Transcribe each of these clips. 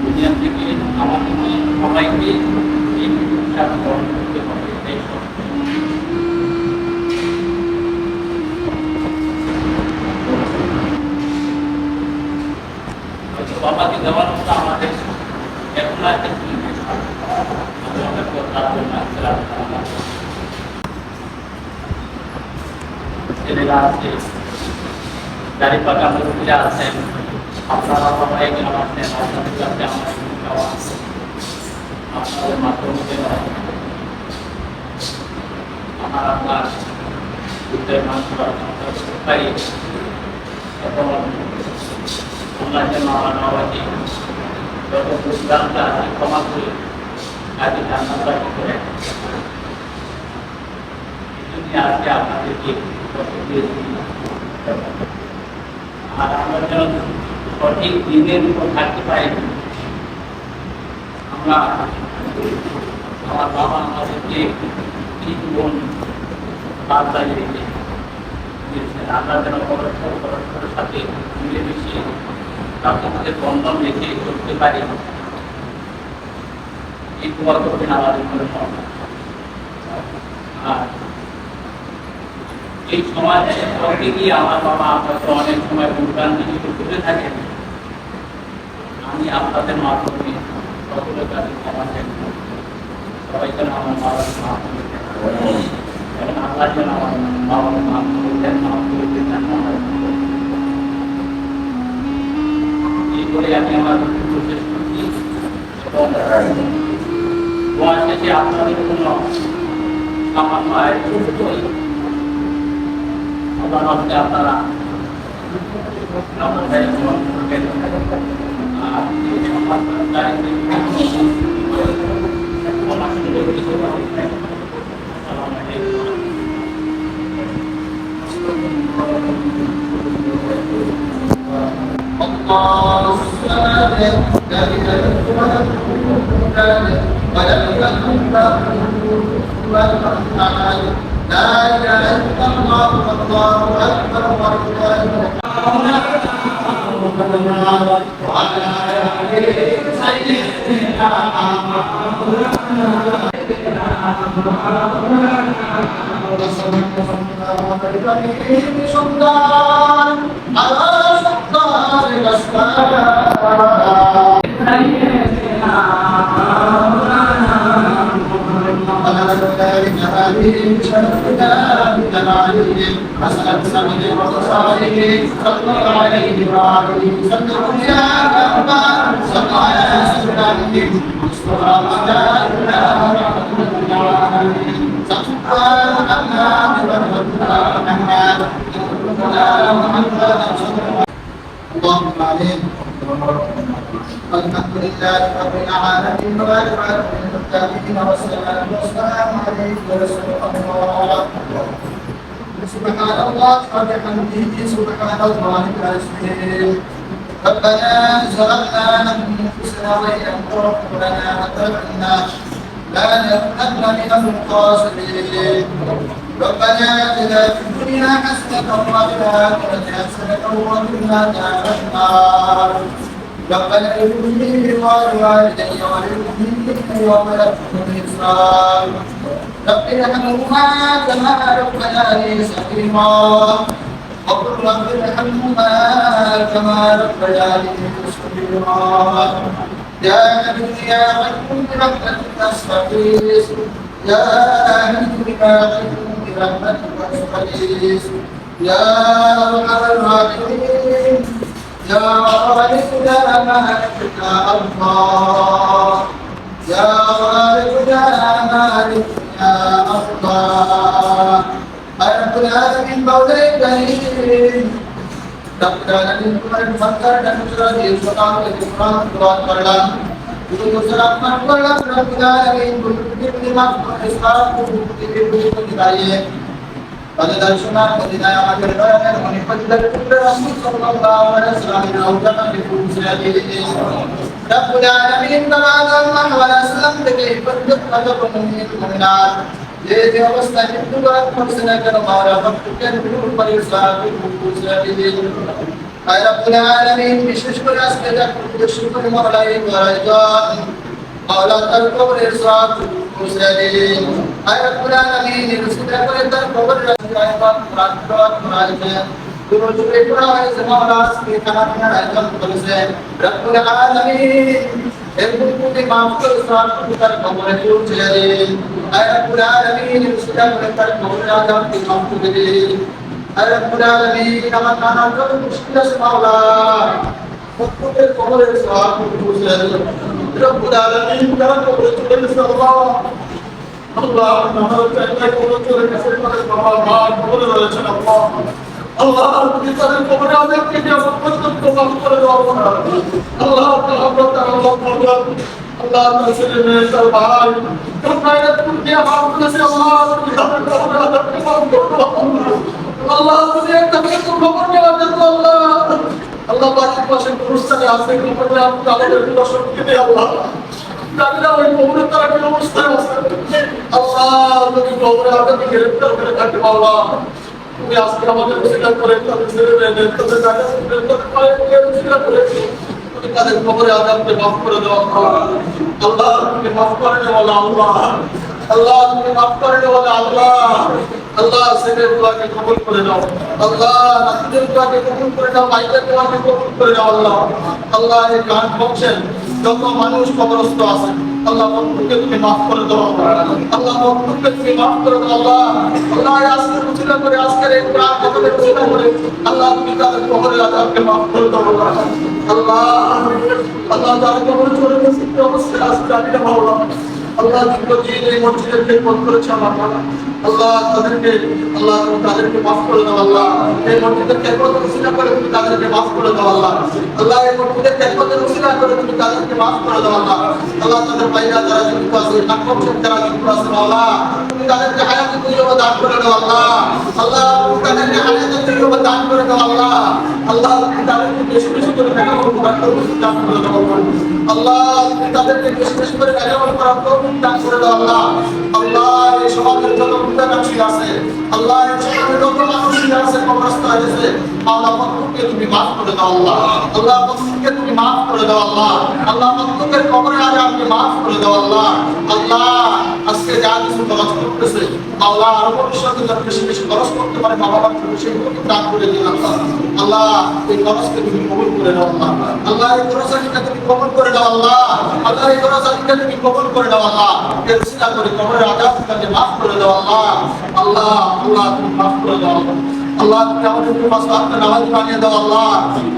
দুনিয়া থেকে আমাদেরকে সবাইকে এই শিক্ষা গ্রহণ করতে হবে। এই বাবাকে দেওয়ার মতো আমাদের এখন একটা ছেলেরা আছে, গাড়ি পাকা মুরব্বীরা আছেন, আপনারা সবাই গ্রাম আছেন, আপনাদের কাছে আমার চাওয়া আছে আপনাদের মাধ্যমে আমার আপনার বুদ্ধের মানুষ পারি এবং আল্লাহ যেন আমার বাবাকে যত দুষ্কান্তা আছে ক্ষমা করে কাজে জান্নাতবাসী করে আজকে আপনাদেরকে আর আমরা যেন সঠিক দিনের উপর থাকতে পারি। আমরা আমার বাবা আমাদেরকে ঠিক মন বাদ দাঁড়িয়ে রেখে আমরা যেন পরস্পরের সাথে মিলেমিশে তাদের সাথে বন্ধন রেখে করতে পারি। এই দোয়া করবেন আমাদের মনে হয়। আর এই সমাজে করতে গিয়ে আমার বাবা হয়তো অনেক সময় ভুলভ্রান্তি করে থাকেন। আমি আপনাদের মাধ্যমে সকলের কাছে ক্ষমা চাই। সবাই যেন আমার বাবার মাফ করে দেন এবং আল্লাহ যেন আমার বাবার মাফ করে দেন, মাফ করে দেন। এই করে আমি আমার শেষ করছি এবং দোয়া শেষে আপনাদের জন্য সামান্য আপনারা لا إله إلا الله والله أكبر وعلى آله سيدنا اللهم عليك الحمد لله رب العالمين والمتقين والصلاة والسلام عليك يا رسول الله. سبحان الله وبحمده سبحان الله العظيم. ربنا ظلمنا أنفسنا وإن لم تغفر لنا وترحمنا لنكونن من الخاسرين. ربنا آتنا في الدنيا حسنة وفي الآخرة حسنة وقنا عذاب النار. ربنا اغفر لي ولوالدي وللمؤمنين يوم يقوم الحساب. رب ارحمهما كما ربياني صغيرا وقل رب ارحمهما كما ربياني صغيرا. يا نبي يا غيوم برحمتك استغيث. يا أهل بما غيوم برحمتك استغيث. يا أرحم الراحمين. يا خالق يا مالك يا الله. يا خالق يا مالك يا الله. رب العالمين مولاي كريم. رب العالمين তোমার সরকার ডাক্তার দিয়ে সকাল থেকে কোরআন দোয়া করলাম। itu salam Allah Rabbil Alamin berfikir maaf Islam berfikir hidayah pada darsunan hidayah agar dan menipatkan Rasul sallallahu alaihi wasallam dan difunsiyah ini Rabbul Alamin Allah wa sallam dengan bentuk pada penuh kemuliaan যে যে অবস্থায় মৃত্যুবরণ করছে না কেন মাওলা প্রত্যেকের নূর পরিসাদ পৌঁছে দিন আয় রব্বুল আলামিন বিশেষ করে আজকে যা উদ্দেশ্য করে মাওলা এই আয়োজন মাওলা তার কবরের সাথ পৌঁছে দিন আয় রব্বুল আলামিন রসুলের করে তার কবরের আয়াত প্রার্থনা করেছে দুরূদ জুড়ে পড়া হয়েছে মাওলা আজকে কানার আয়োজন করেছে রব্বুল আলামিন এরকম কোটি মাফ করে সাথ তার কবরে পৌঁছে দিন আয় রব্বুল আলামিন রসুলের করে তার কবরের আযাবকে মাফ করে দিন আয় রব্বুল আলামিন আমার নানা যত মুশকিল আছে মাওলা প্রত্যেকের কবরের সাথ পৌঁছে দিন রব্বুল আলামিন তার কবরে চলে গেছে আল্লাহ আল্লাহ আমার চাইলে কবরে চলে গেছে বাবা মা কবরে রয়েছে আল্লাহ আল্লাহ তুমি তাদের কবরে আযাবকে কিয়ামত পর্যন্ত মাফ করে দাও আল্লাহ আমরা তার আল্লাহ আল্লাহ তার ছেলে মেয়ে তার ভাই তোমরা তুমি মাফ করেছে আল্লাহ তুমি তাদের কবরে আযাবকে মাফ করে দাও আল্লাহ তুমি একটা খবর নেওয়া যেত আল্লাহ আল্লাহ বাড়ির পাশে গুরুস্থানে আছে কবরে আমাদের দর্শককে দে আল্লাহ জানিনা ওই কবরে তারা কি অবস্থায় আছে আল্লাহ তুমি কবরে আযাবকে গ্রেফতার করে থাকতে আল্লাহ তুমি আজকে আমাদের উসিলা করে তাদের ছেলে মেয়েদের তাদের জায়গা তাদের পায়ে উসিলা করে তুমি তাদের কবরে আযাবকে মাফ করে দাও আল্লাহ তুমি মাফ করে দাও আল্লাহ আল্লাহ তুমি মাফ করে দাও আল্লাহ আল্লাহ ছেলের দোয়াকে কবুল করে দাও আল্লাহ নাতিদের দোয়াকে কবুল করে দাও ভাইদের দোয়াকে কবুল করে দাও আল্লাহ আল্লাহ এই গান বলছেন যত মানুষ কবরস্থ আছে আল্লাহ প্রত্যেককে তুমি মাফ করে দাও আল্লাহ প্রত্যেককে তুমি মাফ করে দাও আল্লাহ আল্লাহ আজকে উসিলা করে আজকের এই কোরআন কথাকে উসিলা করে আল্লাহ তুমি তাদের কবরের আযাবকে মাফ করে দাও আল্লাহ আল্লাহ তার কবরে চলে গেছে কি অবস্থা আছে জানি না মাওলা আল্লাহ তুমি এই মসজিদের খেদমত করেছে আমার আল্লাহ তাদেরকে মাফ করে দাও আল্লাহ এই মসজিদের খেদমত উসিলা করে তুমি তাদেরকে মাফ করে দাও আল্লাহ আল্লাহ এই মসজিদের খেদমতের উসিলা করে তুমি তাদেরকে মাফ করে দাও আল্লাহ আল্লাহ তাদের ভাইরা যারা যুক্ত আছে নাকম যারা যুক্ত আছে আল্লাহ তুমি তাদেরকে হায়াতে তৈয়বা দান করে দাও আল্লাহ আল্লাহ তুমি তাদেরকে হায়াতে তৈয়বা দান করে দাও আল্লাহ আল্লাহ তুমি তাদেরকে বেশি বেশি করে নেকামত দান করে দাও আল্লাহ তুমি তাদেরকে বেশি বেশি করে নেকামত করার তৌফিক দান করে দাও আল্লাহ আল্লাহ এই সমাজের যত মুতাকাব্বির আছে আল্লাহ এই সমাজের যত মানুষ আছে কবরস্থ হয়েছে আল্লাহ প্রত্যেককে তুমি মাফ করে দাও আল্লাহ আল্লাহ প্রত্যেককে তুমি মাফ করে দাও আল্লাহ আল্লাহ প্রত্যেকের কবরে আযাবকে মাফ করে দাও আল্লাহ আল্লাহ আজকে যা কিছু খরচ করতেছে আল্লাহ আরো ভবিষ্যতে যাতে বেশি বেশি খরচ করতে পারে বাবা মাকে বেশি দান করে দিন আল্লাহ আল্লাহ এই খরচকে তুমি কবুল করে দাও আল্লাহ আল্লাহ এই খরচকে তুমি কবুল করে দাও আল্লাহ আল্লাহ এই খরচকে তুমি কবুল করে দাও আল্লাহ এর উসিলা করে কবরের আযাবকে মাফ করে দাও আল্লাহ আল্লাহ আল্লাহ তুমি মাফ করে দাও আল্লাহ তুমি আমাদেরকে পাঁচ ওয়াক্ত নামাজ বানিয়ে দাও আল্লাহ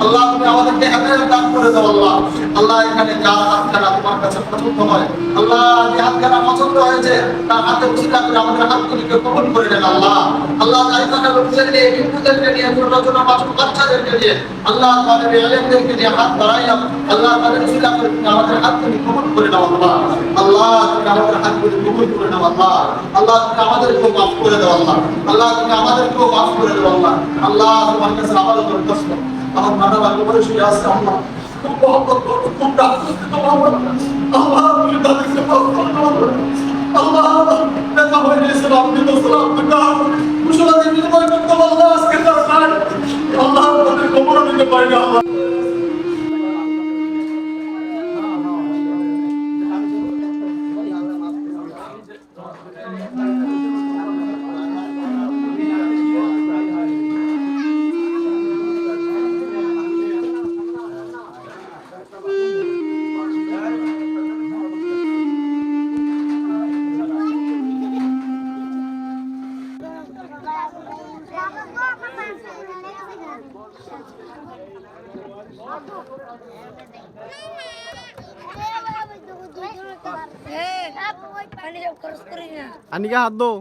আল্লাহ তুমি আমাদেরকে হেদায়েত দান করে দাও আল্লাহ আল্লাহ এখানে যার হাতখানা তোমার কাছে পছন্দ হয় আল্লাহ যে হাতখানা পছন্দ হয়েছে তার হাতে উসিলা করে আমাদের হাতগুলিকে কবুল করে দেন আল্লাহ আল্লাহ তারিখানা লোকদের নিয়ে হিন্দুদেরকে নিয়ে ছোট ছোট মাসুম বাচ্চাদেরকে নিয়ে আল্লাহ তাদের আলেমদেরকে নিয়ে হাত বাড়াইলাম আল্লাহ তাদের উসিলা করে তুমি আমাদের হাতগুলি কবুল করে দাও আল্লাহ আল্লাহ তুমি আমাদের হাতগুলি কবুল করে দাও আল্লাহ আল্লাহ তুমি আমাদেরকেও মাফ করে দাও আল্লাহ আল্লাহ তুমি আমাদেরকেও মাফ করে দাও আল্লাহ আল্লাহ তোমার কাছে আবারও দরখাস্ত আমার নানা বাবা বলে শুয়ে আসছে আল্লাহ খুব মহব্বত করো খুব ডাক করতে তোমার আল্লাহ তুমি তাদেরকে মাফ করে দাও আল্লাহ দেখা হয়ে গেছে আপনি তো সালাম দুটা মুসলমানদের বিনিময় করতে আল্লাহ আজকে তার নাই আল্লাহ তাদের কবর দিতে পারি না আল্লাহ Anika হাত দাও